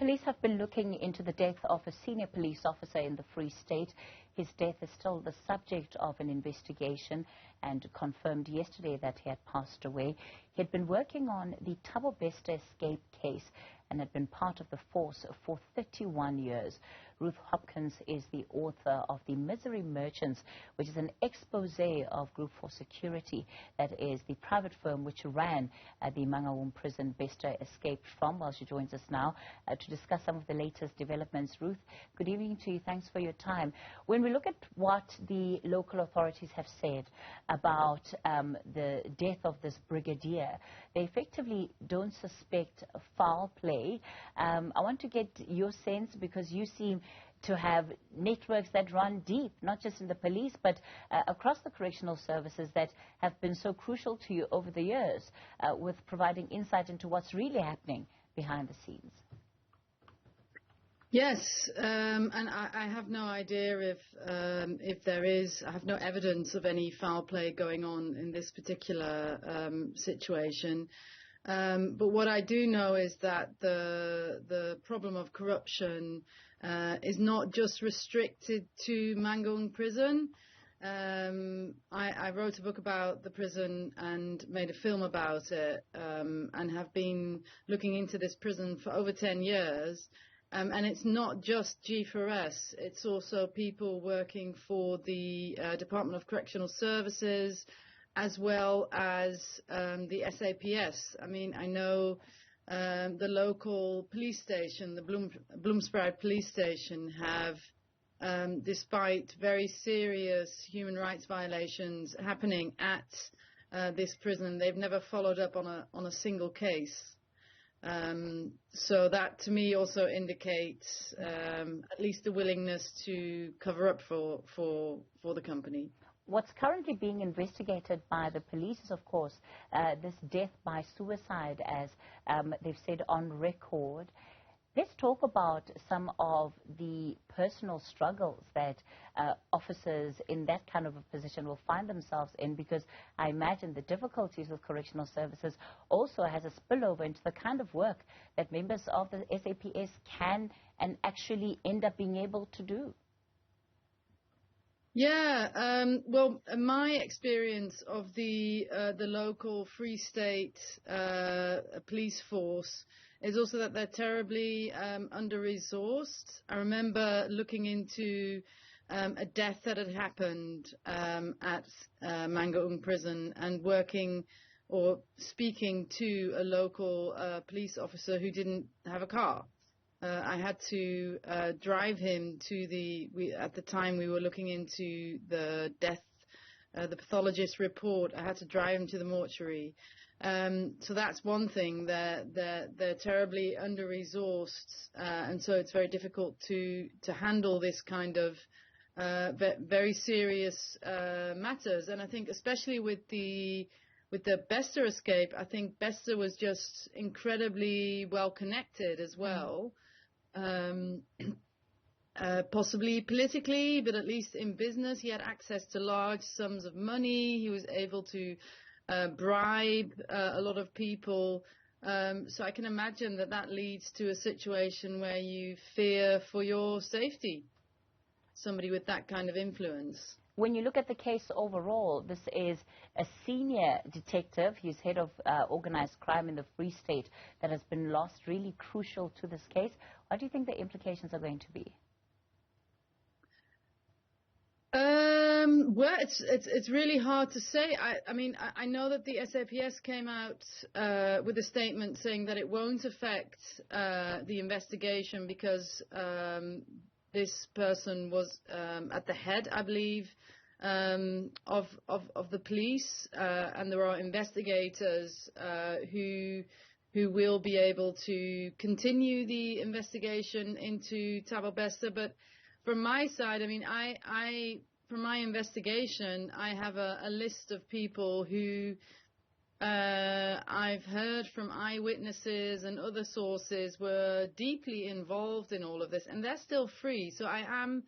Police have been looking into the death of a senior police officer in the Free State. His death is still the subject of an investigation and confirmed yesterday that he had passed away. He had been working on the Thabo Bester escape case and had been part of the force for 31 years. Ruth Hopkins is the author of The Misery Merchants, which is an expose of Group for Security. That is the private firm which ran the Mangaung prison Bester escaped from. Well, she joins us now to discuss some of the latest developments. Ruth, good evening to you. Thanks for your time. When we look at what the local authorities have said about the death of this brigadier, they effectively don't suspect foul play. I want to get your sense, because you seem to have networks that run deep, not just in the police, but across the correctional services that have been so crucial to you over the years, with providing insight into what's really happening behind the scenes. Yes, and I have no idea if there is. I have no evidence of any foul play going on in this particular situation. But what I do know is that the problem of corruption is not just restricted to Mangaung prison. I wrote a book about the prison and made a film about it, and have been looking into this prison for over 10 years. And it's not just G4S, it's also people working for the Department of Correctional Services, as well as the SAPS. I mean, I know the local police station, the Bloomsbury police station, have, despite very serious human rights violations happening at this prison, they've never followed up on a single case. So that to me also indicates at least the willingness to cover up for the company. What's currently being investigated by the police is, of course, this death by suicide, as they've said on record. Let's talk about some of the personal struggles that officers in that kind of a position will find themselves in, because I imagine the difficulties with correctional services also has a spillover into the kind of work that members of the SAPS can and actually end up being able to do. Yeah, well, my experience of the local Free State police force is also that they're terribly under-resourced. I remember looking into a death that had happened at Mangaung prison and working or speaking to a local police officer who didn't have a car. I had to drive him to at the time we were looking into the death, the pathologist report. I had to drive him to the mortuary. So that's one thing. They're terribly under-resourced, and so it's very difficult to handle this kind of very serious matters. And I think especially with the Bester escape, I think Bester was just incredibly well connected as well. Possibly politically, but at least in business, he had access to large sums of money. He was able to bribe a lot of people. So I can imagine that leads to a situation where you fear for your safety, somebody with that kind of influence. When you look at the case overall, this is a senior detective. He's head of organized crime in the Free State that has been lost, really crucial to this case. What do you think the implications are going to be? Well, it's really hard to say. I mean, I know that the SAPS came out with a statement saying that it won't affect the investigation because this person was at the head, I believe, of the police, and there are investigators who will be able to continue the investigation into Thabo Bester. But from my side, I mean, from my investigation, I have a list of people who I've heard from eyewitnesses and other sources were deeply involved in all of this, and they're still free. So I am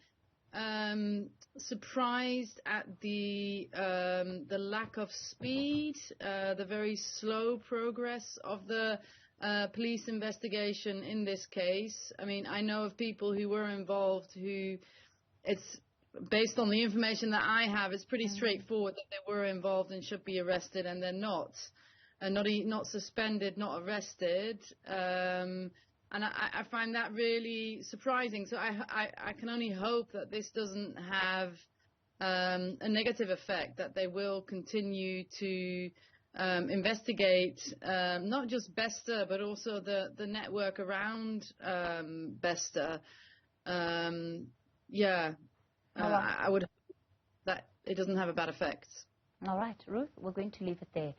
surprised at the lack of speed, the very slow progress of the police investigation in this case. I mean, I know of people who were involved who it's based on the information that I have, it's pretty straightforward that they were involved and should be arrested, and they're not. And not suspended, not arrested. And I find that really surprising. So I can only hope that this doesn't have a negative effect, that they will continue to investigate not just Bester, but also the network around Bester. I would hope that it doesn't have a bad effect. All right, Ruth, we're going to leave it there.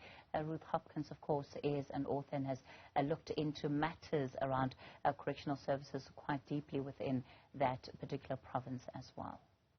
Ruth Hopkins, of course, is an author and has looked into matters around correctional services quite deeply within that particular province as well.